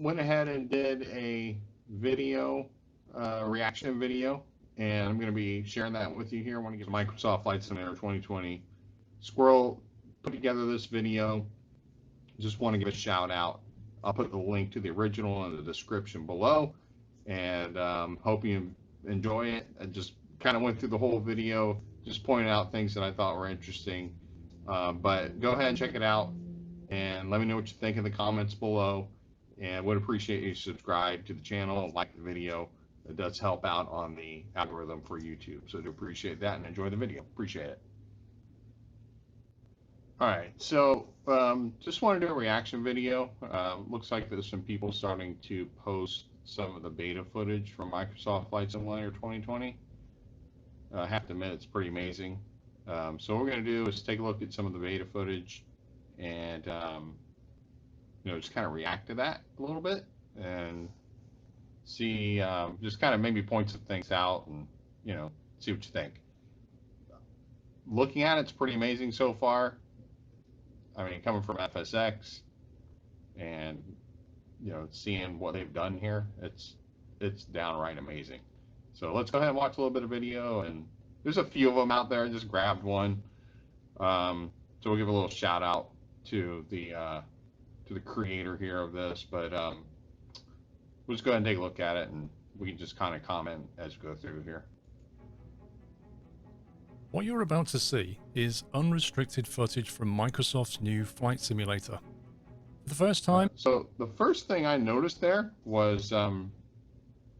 went ahead and did a video, reaction video, and I'm going to be sharing that with you here when I get Microsoft Flight Simulator 2020. Squirrel put together this video. Just want to give a shout out. I'll put the link to the original in the description below, and hope you enjoy it. I just kind of went through the whole video, just pointing out things that I thought were interesting. But go ahead and check it out, and let me know what you think in the comments below. And would appreciate you subscribe to the channel and like the video. It does help out on the algorithm for YouTube. So I do appreciate that, and enjoy the video. Appreciate it. All right, so just want to do a reaction video. Looks like there's some people starting to post some of the beta footage from Microsoft Flight Simulator 2020. I have to admit, it's pretty amazing. So what we're going to do is take a look at some of the beta footage and just kind of react to that a little bit and see, just kind of maybe point some things out and see what you think. Looking at it's pretty amazing so far. I mean, coming from FSX and seeing what they've done here, it's downright amazing. So let's go ahead and watch a little bit of video, and there's a few of them out there. I just grabbed one. So we'll give a little shout out to the creator here of this, but we'll just go ahead and take a look at it, and we can just kind of comment as we go through here. What you're about to see is unrestricted footage from Microsoft's new flight simulator. For the first time... So the first thing I noticed there was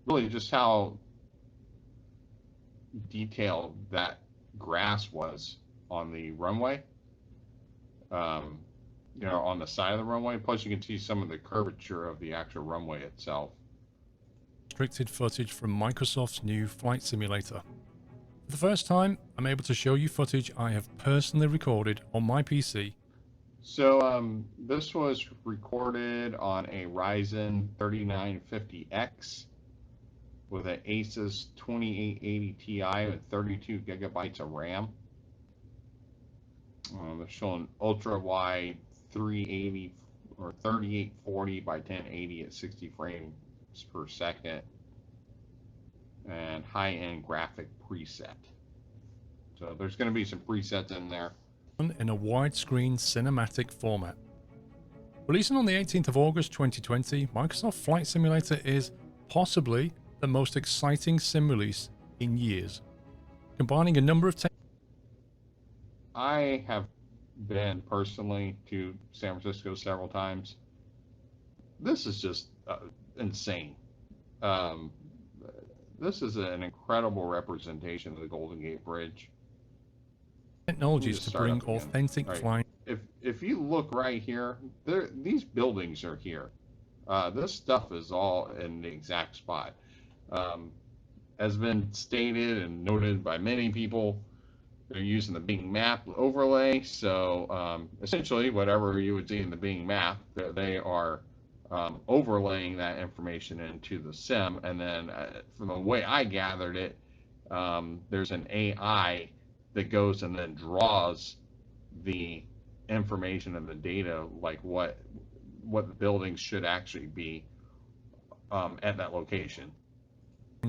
really just how detailed that grass was on the runway, on the side of the runway. Plus you can see some of the curvature of the actual runway itself. Restricted footage from Microsoft's new flight simulator. For the first time, I'm able to show you footage I have personally recorded on my PC. So this was recorded on a Ryzen 3950X with an Asus 2880 Ti with 32 gigabytes of RAM. They're showing ultra wide 380 or 3840 by 1080 at 60 frames per second, and high-end graphic preset. So there's going to be some presets in there. In a widescreen cinematic format. Releasing on the 18th of August 2020, Microsoft Flight Simulator is possibly the most exciting sim release in years, combining a number of I have been personally to San Francisco several times. This is just insane. This is an incredible representation of the Golden Gate Bridge. Technologies to bring authentic flying. If you look right here, these buildings are here. This stuff is all in the exact spot. Has been stated and noted by many people, they're using the Bing map overlay. So essentially, whatever you would see in the Bing map, they are overlaying that information into the sim. And then from the way I gathered it, there's an AI that goes and then draws the information and the data, like what the buildings should actually be at that location.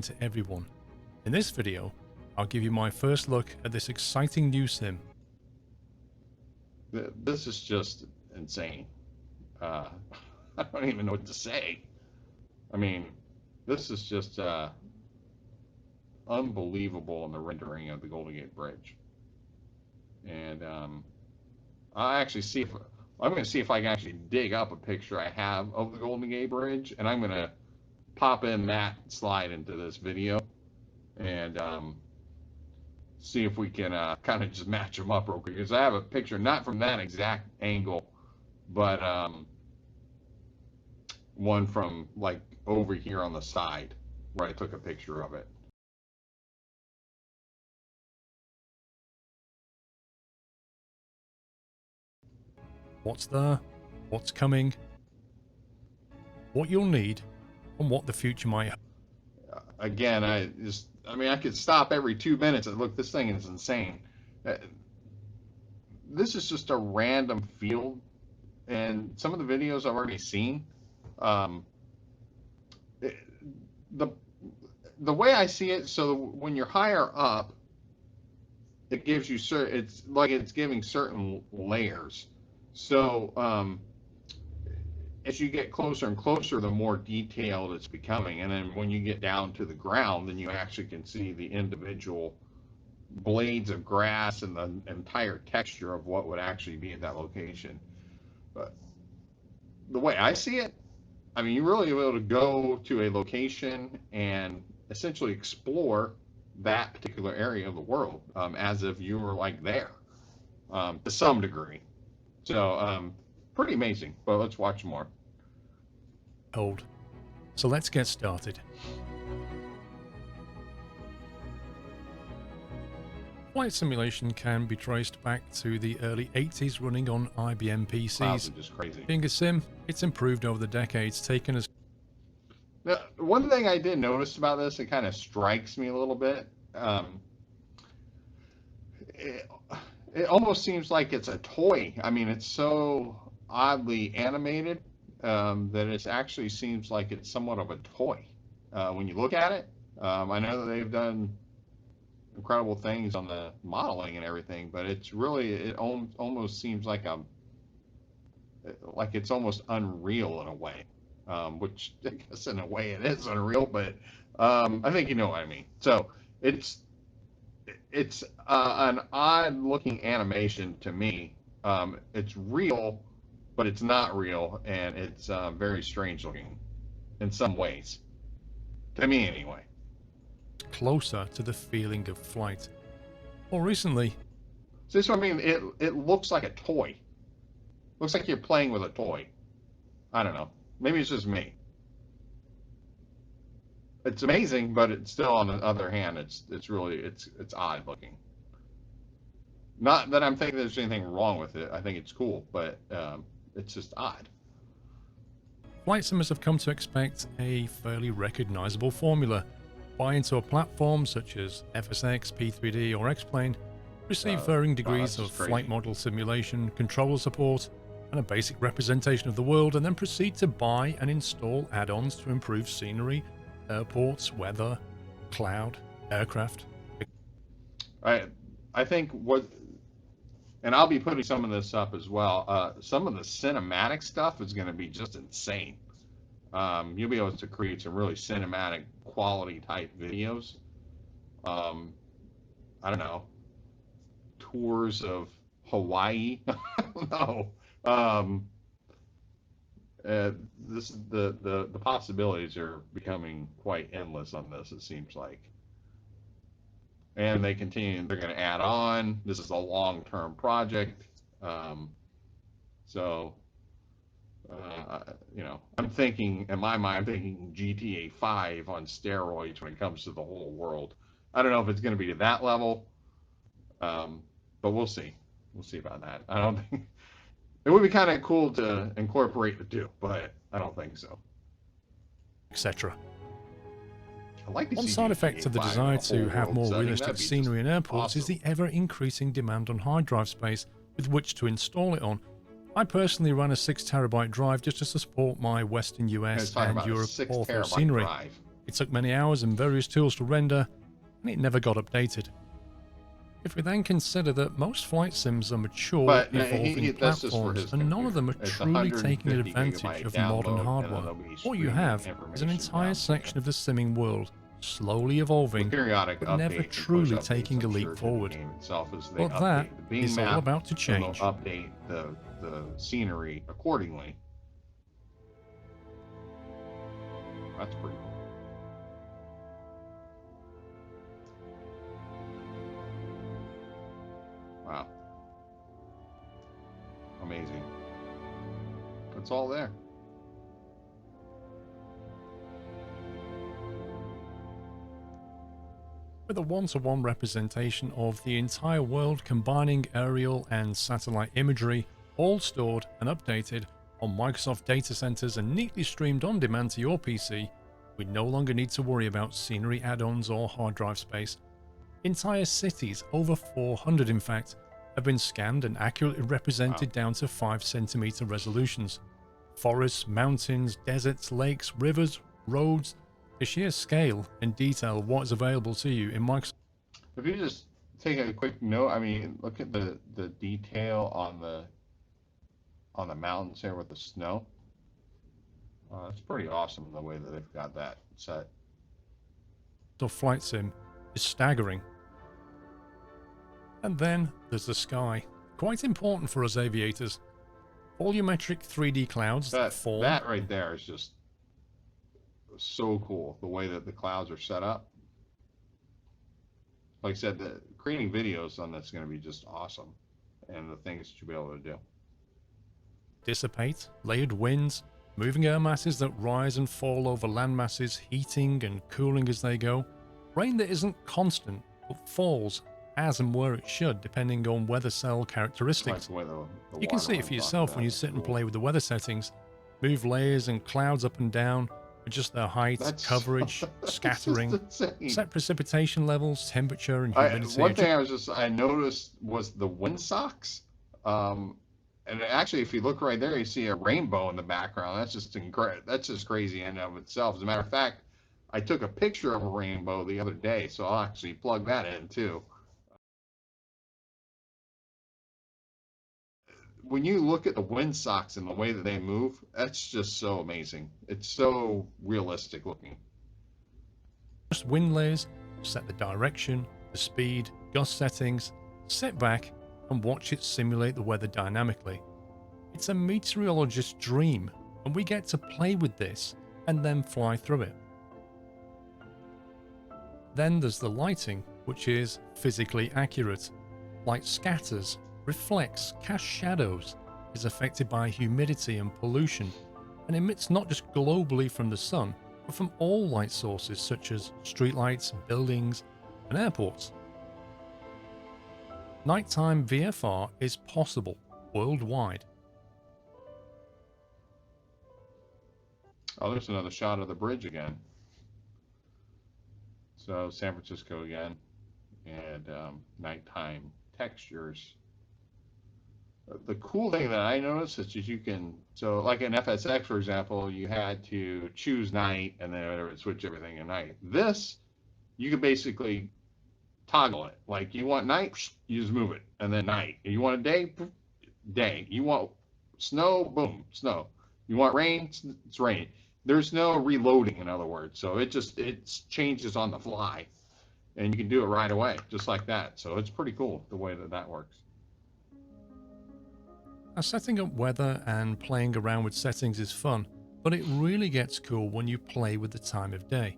To everyone. In this video, I'll give you my first look at this exciting new sim. This is just insane. I don't even know what to say. I mean, this is just unbelievable in the rendering of the Golden Gate Bridge. And I'll actually see if I'm going to see if I can actually dig up a picture I have of the Golden Gate Bridge, and I'm going to pop in that slide into this video and see if we can kind of just match them up real quick, because I have a picture not from that exact angle, but one from like over here on the side where I took a picture of it. What's there, what's coming, what you'll need, and what the future might have. Again, I could stop every 2 minutes and look, this thing is insane. This is just a random field, and some of the videos I've already seen, the the way I see it, so when you're higher up, it gives you certain. It's like it's giving certain layers. So as you get closer and closer, the more detailed it's becoming, and then when you get down to the ground, then you actually can see the individual blades of grass and the entire texture of what would actually be at that location. But the way I see it, I mean, you really be able to go to a location and essentially explore that particular area of the world as if you were like there to some degree. So, pretty amazing. But let's watch more. Hold. So let's get started. Flight simulation can be traced back to the early 80s, running on IBM PCs. Just crazy. Being a sim, it's improved over the decades, taken as... Now, one thing I did notice about this, it kind of strikes me a little bit. It almost seems like it's a toy. I mean, it's so oddly animated that it actually seems like it's somewhat of a toy when you look at it. I know that they've done incredible things on the modeling and everything, but it's really, it almost seems like it's almost unreal in a way, which I guess in a way it is unreal, but I think you know what I mean. So it's an odd looking animation to me. It's real, but it's not real, and it's very strange looking in some ways, to me anyway. closer to the feeling of flight. More recently, So this, I mean, it looks like a toy. Looks like you're playing with a toy. I don't know. Maybe it's just me. It's amazing, but it's still, on the other hand, it's really it's odd looking. Not that I'm thinking there's anything wrong with it. I think it's cool, but it's just odd. flight simmers have come to expect a fairly recognizable formula. Buy into a platform such as FSX, P3D, or X-Plane, receive varying degrees of flight model simulation, controller support, and a basic representation of the world, and then proceed to buy and install add-ons to improve scenery, airports, weather, cloud, aircraft. I think and I'll be putting some of this up as well. Some of the cinematic stuff is going to be just insane. You'll be able to create some really cinematic quality type videos. I don't know, tours of Hawaii. I don't know. This the possibilities are becoming quite endless on this. It seems like, and they continue. They're going to add on. This is a long-term project. So. You know, I'm thinking, in my mind, I'm thinking GTA 5 on steroids when it comes to the whole world. I don't know if it's going to be to that level, but we'll see. We'll see about that. I don't think it would be kind of cool to incorporate the two, but I don't think so. Etc. Like One side effect of the desire to have more realistic scenery in airports is the ever-increasing demand on hard drive space with which to install it on. I personally ran a 6TB drive just to support my Western US and Europe ortho scenery. It took many hours and various tools to render, and it never got updated. If we then consider that most flight sims are mature, evolving platforms, and none of them are truly taking advantage of modern hardware, what you have is an entire section of the simming world slowly evolving, but never truly taking a leap forward. But that is all about to change. Update the scenery accordingly. That's pretty cool. Wow. Amazing. It's all there. With a one-to-one representation of the entire world, combining aerial and satellite imagery, all stored and updated on Microsoft data centers and neatly streamed on demand to your PC, we no longer need to worry about scenery add-ons or hard drive space. Entire cities, over 400 in fact, have been scanned and accurately represented down to 5cm resolutions. Forests, mountains, deserts, lakes, rivers, roads, The sheer scale and detail of what is available to you in Microsoft. If you just take a quick note, I mean, look at the detail on the mountains here with the snow. It's pretty awesome the way that they've got that set. Flight Sim is staggering. And then there's the sky. Quite important for us aviators. Volumetric 3D clouds that form. That right there is just so cool, the way that the clouds are set up. Like I said, creating videos on that's going to be just awesome, and the things that you'll be able to do. Dissipate, layered winds, moving air masses that rise and fall over land masses, heating and cooling as they go. Rain that isn't constant, but falls as and where it should, depending on weather cell characteristics. Like you can see it for yourself when you sit and play with the weather settings. Move layers and clouds up and down, adjust their height, coverage, scattering, set precipitation levels, temperature, and humidity. One thing I noticed was the windsocks. And actually, if you look right there, you see a rainbow in the background. That's just incredible. That's just crazy in and of itself. As a matter of fact, I took a picture of a rainbow the other day, so I'll actually plug that in too. When you look at the windsocks and the way that they move, that's just so amazing. It's so realistic looking. Just wind layers, set the direction, the speed, gust settings, sit back and watch it simulate the weather dynamically. It's a meteorologist's dream, and we get to play with this and then fly through it. Then there's the lighting, which is physically accurate. Light scatters, reflects, casts shadows, is affected by humidity and pollution, and emits not just globally from the sun, but from all light sources such as streetlights, buildings, and airports. Nighttime VFR is possible worldwide. Oh, there's another shot of the bridge again. So San Francisco again, and nighttime textures. The cool thing that I noticed is you can, so like in FSX, for example, you had to choose night and then it would switch everything to night. This, you could basically toggle it. Like you want night, you just move it, and then night. You want a day, day. You want snow, boom, snow. You want rain, it's rain. There's no reloading, in other words. So it changes on the fly, and you can do it right away, just like that. So it's pretty cool the way that works. Now, setting up weather and playing around with settings is fun, but it really gets cool when you play with the time of day.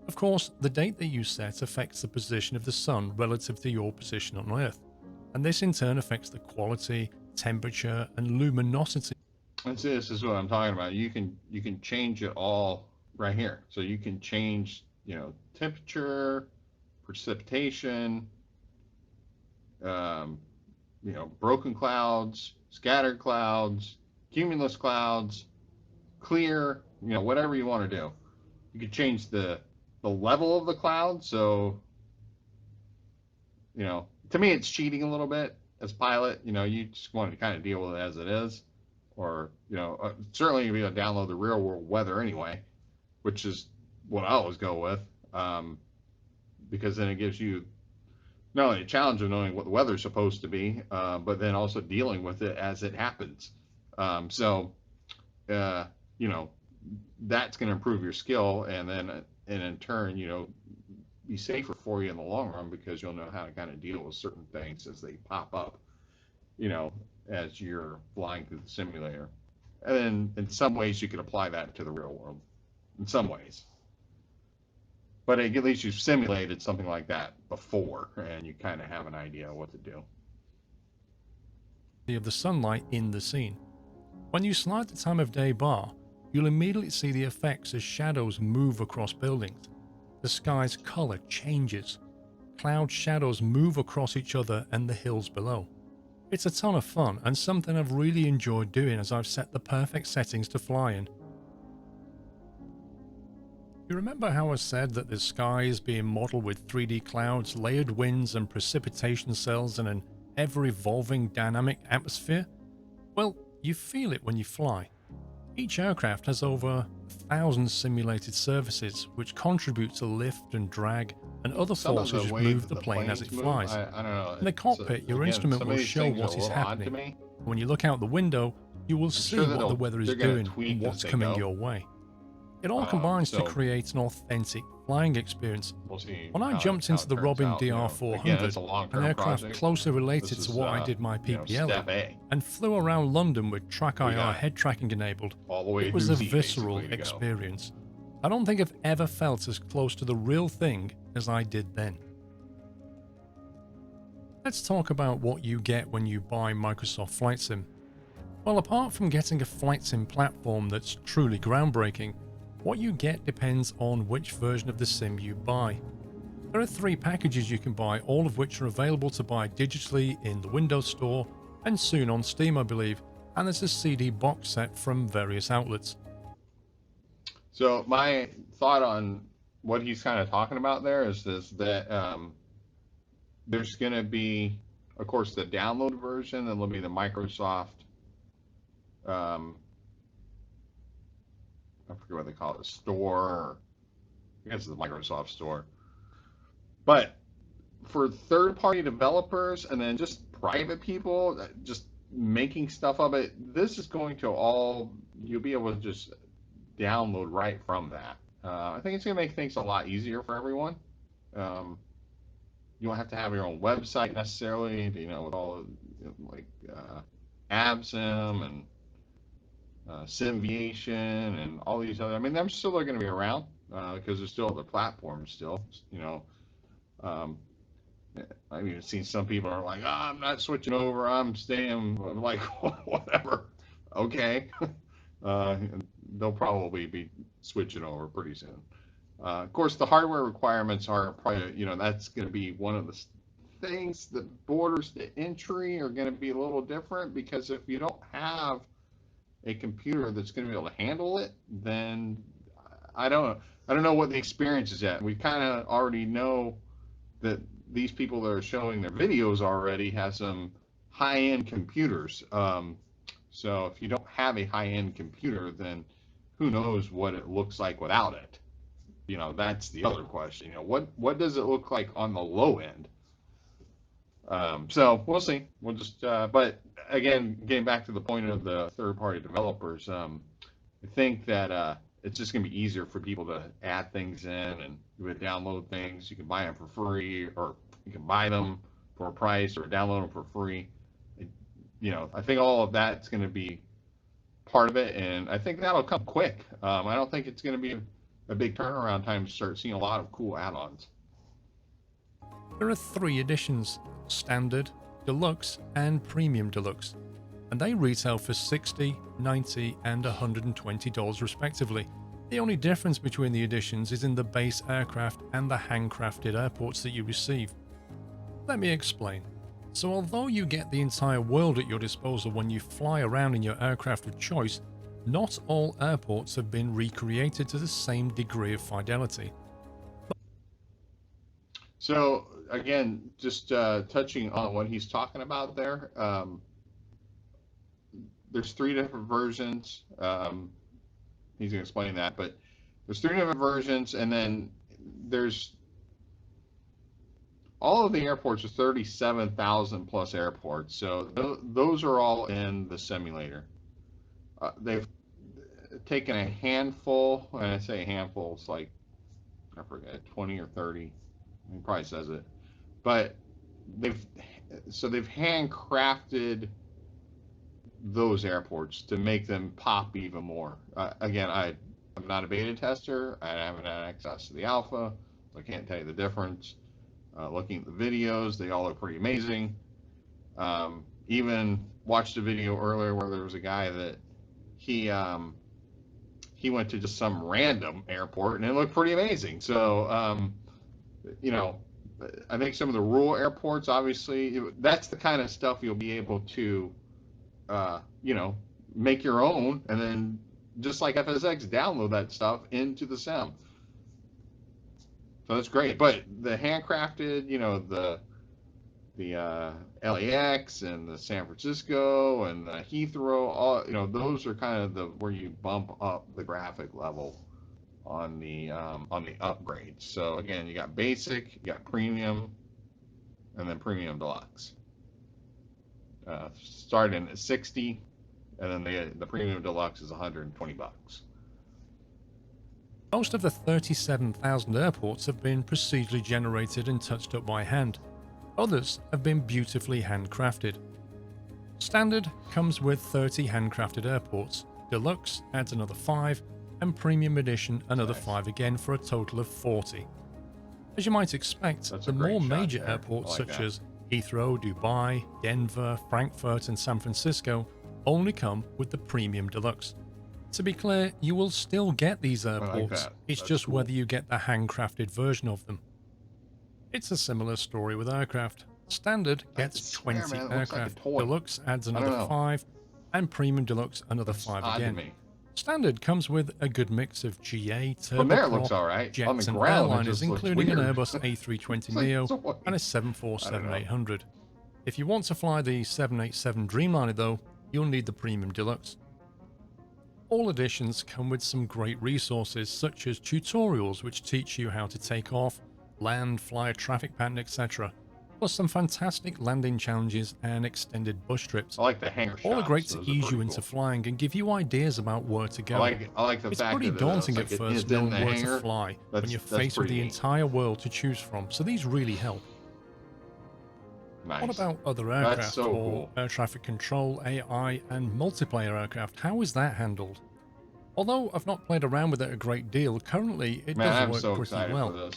Of course, the date that you set affects the position of the sun relative to your position on Earth, and this in turn affects the quality, temperature, and luminosity. This is what I'm talking about. You can change it all right here. So you can change, temperature, precipitation, broken clouds, scattered clouds, cumulus clouds, clear, whatever you want to do. You can change the level of the cloud. So, to me, it's cheating a little bit as a pilot. You just want to kind of deal with it as it is. Or, certainly you'll be able to download the real world weather anyway, which is what I always go with, because then it gives you not only a challenge of knowing what the weather's supposed to be, but then also dealing with it as it happens. That's going to improve your skill, and in turn, be safer for you in the long run, because you'll know how to kind of deal with certain things as they pop up, as you're flying through the simulator. And then in some ways you could apply that to the real world, in some ways. But at least you've simulated something like that before, and you kind of have an idea of what to do. Of the sunlight in the scene. When you slide the time of day bar, you'll immediately see the effects as shadows move across buildings. The sky's color changes. Cloud shadows move across each other and the hills below. It's a ton of fun and something I've really enjoyed doing as I've set the perfect settings to fly in. You remember how I said that the sky is being modeled with 3D clouds, layered winds and precipitation cells in an ever-evolving dynamic atmosphere? Well, you feel it when you fly. Each aircraft has over 1,000 simulated surfaces which contribute to lift and drag and other Some of forces the which way move that the the plane as planes it move, flies. I don't know. In the cockpit, your Again, instrument some will of these show things are a what is little odd to happening. me. When you look out the window, you will I'm sure see that what the weather is they're going to doing tweak and as what's they coming go. your way. It all combines to So create an authentic flying experience. we'll see When I how jumped it into the turns Robin out. You know, again, DR400, it's a an long-term aircraft project. closely related This to is, what I did my you know, PPL step in, A. and flew around London with track We IR got head tracking enabled, all the way it was through a Z, visceral basically, to go. experience. I don't think I've ever felt as close to the real thing as I did then. Let's talk about what you get when you buy Microsoft Flight Sim. Well, apart from getting a flight sim platform that's truly groundbreaking, what you get depends on which version of the sim you buy. There are 3 packages you can buy, all of which are available to buy digitally in the Windows Store and soon on Steam, I believe, and there's a CD box set from various outlets. So my thought on what he's kind of talking about there is that there's going to be, of course, the download version, and there'll be the Microsoft. I forget what they call it, store. I guess it's the Microsoft Store. But for third-party developers and then just private people, just making stuff of it, this is going to all, you'll be able to just download right from that. I think it's going to make things a lot easier for everyone. You don't have to have your own website necessarily, you know, with all like AbSim and Simviation and all these other. I mean, they're still going to be around because there's still other platforms still. You know, I've even seen some people are like, I'm not switching over. I'm staying. I'm like, whatever. Okay. They'll probably be switching over pretty soon. Of course, the hardware requirements are probably, you know, that's going to be one of the things that borders to entry are going to be a little different, because if you don't have a computer that's going to be able to handle it, then I don't know what the experience is yet. We kind of already know that these people that are showing their videos already have some high-end computers. So if you don't have a high-end computer, then who knows what it looks like without it. You know, that's the other question. You know, what does it look like on the low end? So we'll see. We'll just, but again, getting back to the point of the third-party developers, I think that it's just going to be easier for people to add things in, and you would download things. You can buy them for free, or you can buy them for a price, or download them for free. You know, I think all of that's going to be part of it, and I think that'll come quick. I don't think it's going to be a big turnaround time to start seeing a lot of cool add-ons. There are 3 editions: Standard, Deluxe, and Premium Deluxe, and they retail for $60, $90, and $120 respectively. The only difference between the editions is in the base aircraft and the handcrafted airports that you receive. Let me explain. So although you get the entire world at your disposal when you fly around in your aircraft of choice, not all airports have been recreated to the same degree of fidelity. So again, just touching on what he's talking about there, there's 3 different versions. He's going to explain that, but there's 3 different versions, and then there's all of the airports are 37,000 plus airports. So those are all in the simulator. They've taken a handful, and I say a handful, it's like, I forget, 20 or 30. He probably says it, but they've handcrafted those airports to make them pop even more. Again, I'm not a beta tester. I haven't had access to the alpha, so I can't tell you the difference. Looking at the videos, they all look pretty amazing. Even watched a video earlier where there was a guy that he went to just some random airport and it looked pretty amazing. So you know, I think some of the rural airports, obviously, that's the kind of stuff you'll be able to you know, make your own, and then just like FSX, download that stuff into the sim. So that's great. But the handcrafted, you know, the LAX and the San Francisco and the Heathrow. All those are kind of the where you bump up the graphic level on the upgrades. So again, you got basic, you got premium, and then premium deluxe. Starting at 60, and then the premium deluxe is $120. Most of the 37,000 airports have been procedurally generated and touched up by hand. Others have been beautifully handcrafted. Standard comes with 30 handcrafted airports, Deluxe adds another 5, and Premium Edition another 5 again for a total of 40. As you might expect, the more major airports such as Heathrow, Dubai, Denver, Frankfurt and San Francisco only come with the Premium Deluxe. To be clear, you will still get these airports, it's just whether you get the handcrafted version of them. It's a similar story with aircraft. Standard gets 20 aircraft, Deluxe adds another 5, and Premium Deluxe another 5 again. Standard comes with a good mix of GA, turboprop, jets and airliners, including an Airbus A320neo and a 747-800. If you want to fly the 787 Dreamliner though, you'll need the Premium Deluxe. All editions come with some great resources such as tutorials which teach you how to take off, land, fly a traffic pattern, etc. Plus some fantastic landing challenges and extended bus trips. I like the hangar shots. All are great to ease you into flying and give you ideas about where to go. I like the it's fact pretty that daunting at first knowing where to fly when you're faced with the entire world to choose from, so these really help. Nice. What about other aircraft or air traffic control, AI, and multiplayer aircraft? How is that handled? Although I've not played around with it a great deal, currently it does work pretty well.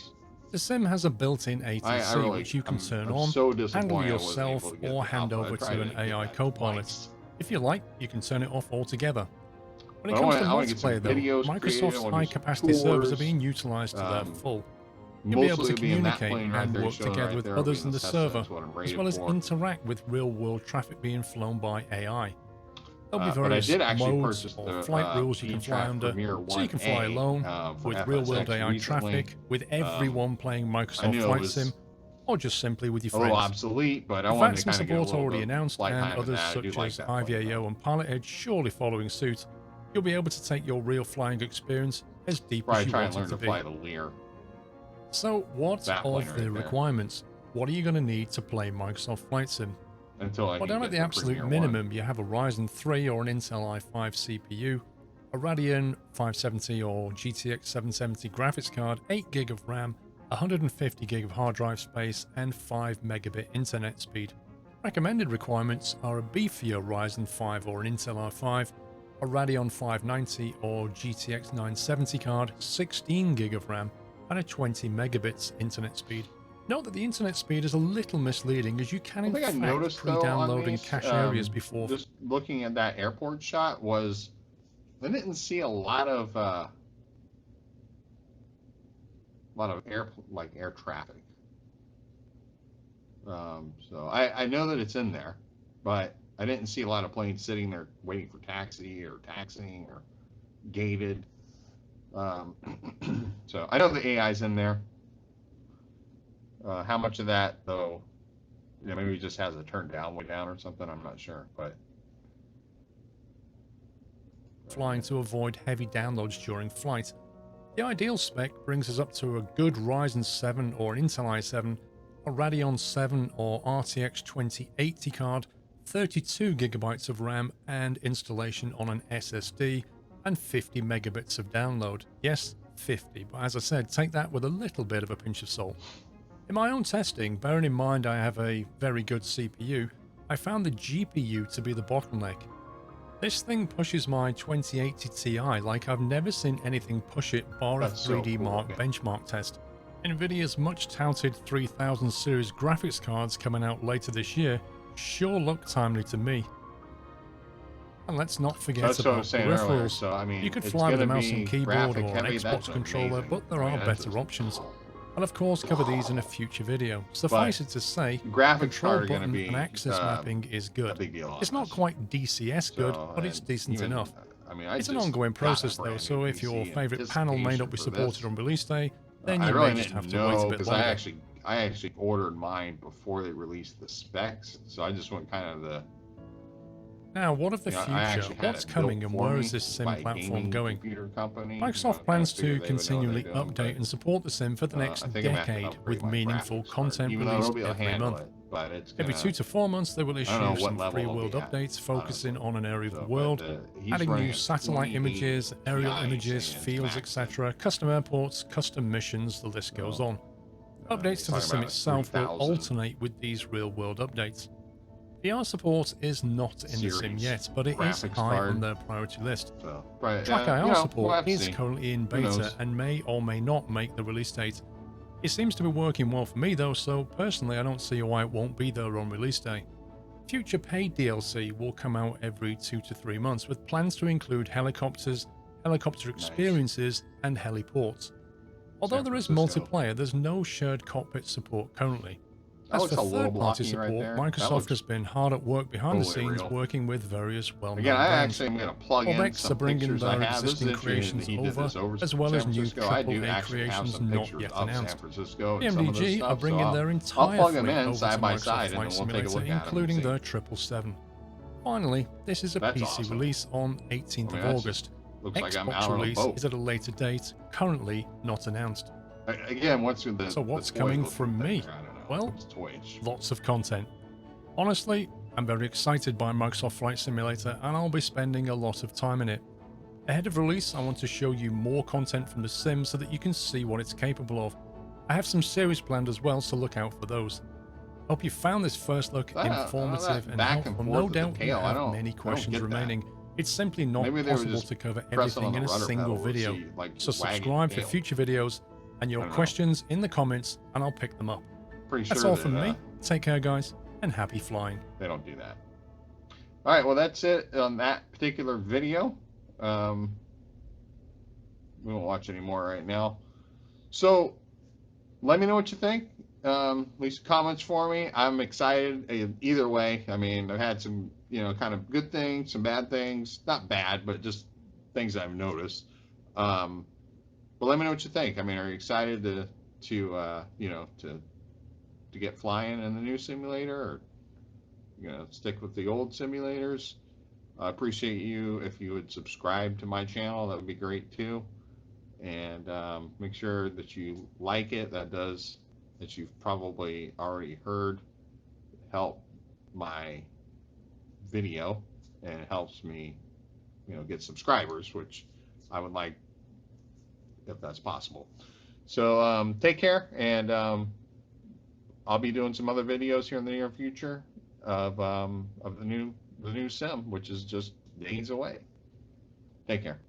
The sim has a built-in ATC which you can turn on, handle yourself, or hand over to an AI co-pilot. If you like, you can turn it off altogether. When it comes to multiplayer though, Microsoft's high-capacity servers are being utilized to their full. You'll be able to communicate and work together with others in the server, as well as interact with real-world traffic being flown by AI. There'll be various modes or flight rules you can fly under, so you can fly alone, with real-world AI traffic, with everyone playing Microsoft Flight Sim, or just simply with your friends. Obsolete, but I with Vaccine support already announced, and others such as IVAO and Pilot Edge surely following suit, you'll be able to take your real flying experience as deep as you want it to be. So what are the requirements? What are you going to need to play Microsoft Flight Sim? Well, down at the absolute minimum, you have a Ryzen 3 or an Intel i5 CPU, a Radeon 570 or GTX 770 graphics card, 8GB of RAM, 150GB of hard drive space, and 5 megabit internet speed. Recommended requirements are a beefier Ryzen 5 or an Intel i5, a Radeon 590 or GTX 970 card, 16GB of RAM, and a 20 megabits internet speed. Note that the internet speed is a little misleading as you can in fact pre-download in cache areas before. Just looking at that airport shot I didn't see a lot of air traffic. So I know that it's in there, but I didn't see a lot of planes sitting there waiting for taxi or taxiing or gated. So I know the AI's in there. How much of that, though, maybe he just has it turned down, way down or something, I'm not sure, but... Flying to avoid heavy downloads during flight. The ideal spec brings us up to a good Ryzen 7 or an Intel i7, a Radeon 7 or RTX 2080 card, 32GB of RAM and installation on an SSD, and 50 megabits of download. Yes, 50, but as I said, take that with a little bit of a pinch of salt. In my own testing, bearing in mind I have a very good CPU, I found the GPU to be the bottleneck. This thing pushes my 2080 Ti like I've never seen anything push it bar a 3D Mark benchmark test. Nvidia's much touted 3000 series graphics cards coming out later this year sure look timely to me. And let's not forget about peripherals. So, I mean, you could fly with a mouse and keyboard or an Xbox controller, but there are better options. I'll of course cover these in a future video. Suffice it to say, control button and axis mapping is good. It's not quite DCS good, but it's decent enough. It's an ongoing process though, so if your favourite panel may not be supported on release day, then you may just have to wait a bit longer. I actually ordered mine before they released the specs, so I just went kind of the. Now, what of the I future? actually had What's it coming built and for where me is this sim by a platform gaming going? computer company. Microsoft Kind plans of figured to they would know what they're continually doing, update and support the sim for the next I think I'm gonna have to decade upgrade with my meaningful graphics card, content even though it'll released be able to every handle month. it, but it's Every gonna. 2 to 4 months, they will I don't know issue what some level free it'll world be at, updates focusing honestly. on an area of the So, world, he's adding running new a satellite 2080 images, aerial Ti images, saying it's fields, maxing. etc., custom airports, custom missions, the list goes So, on. Updates he's to the talking sim about a itself will 3000 alternate with these real-world updates. VR support is not in the sim series yet, but it is graphics high on card. their priority list. So, but Track you IR know, we'll support have to is see. currently in Who beta knows? and may or may not make the release date. It seems to be working well for me though, so personally I don't see why it won't be there on release day. Future paid DLC will come out every 2 to 3 months with plans to include helicopters, helicopter experiences, and heliports. Although San there is Francisco. multiplayer, there's no shared cockpit support currently. That As looks for a little third-party blocky right support, there. That Microsoft looks has been hard at work behind the totally scenes real. working with various Again, well-known I brands. actually am going to plug in Obex are some bringing pictures I their have. This is existing interesting that creations he did over, this over as well San as new Francisco. I do AAA actually have creations some not pictures yet of San announced. Francisco The and some of this MDG are stuff. So bringing their I'll entire plug them fleet in over side to by Microsoft side, and Flight then we'll take a Simulator, look at them and including see. their 777. Finally, this is a That's PC awesome. release on 18th I mean, of that's August. just looks like I'm Xbox out on a release boat. is at a later date, currently not announced. Again, what's the So what's toy coming looking from thing? me? I don't know. Well, It's toys. lots of content. Honestly, I'm very excited by Microsoft Flight Simulator and I'll be spending a lot of time in it. Ahead of release, I want to show you more content from the sim so that you can see what it's capable of. I have some series planned as well, so look out for those. Hope you found this first look informative and back and helpful. forth No with the doubt you tail, I have don't- many I don't questions get that. remaining. It's simply not Maybe they were possible just to cover pressing on everything the in a rudder single pedal to video. see, like, So wagging subscribe for tail. future videos and your I don't know. questions in the comments and I'll pick them up. Pretty That's sure all that, from me. Take care guys and happy flying. they don't do that. All right, well, that's it on that particular video. We won't watch any more right now. So let me know what you think. Leave some comments for me. I'm excited either way. I mean, I've had some, kind of good things, some bad things. Not bad, but just things I've noticed. But let me know what you think. I mean, are you excited to get flying in the new simulator, or stick with the old simulators? I appreciate you if you would subscribe to my channel. That would be great too. And make sure that you like it. That does, that you've probably already heard, help my video, and it helps me, get subscribers, which I would like if that's possible. So take care, and I'll be doing some other videos here in the near future of the new sim, which is just days away. Take care.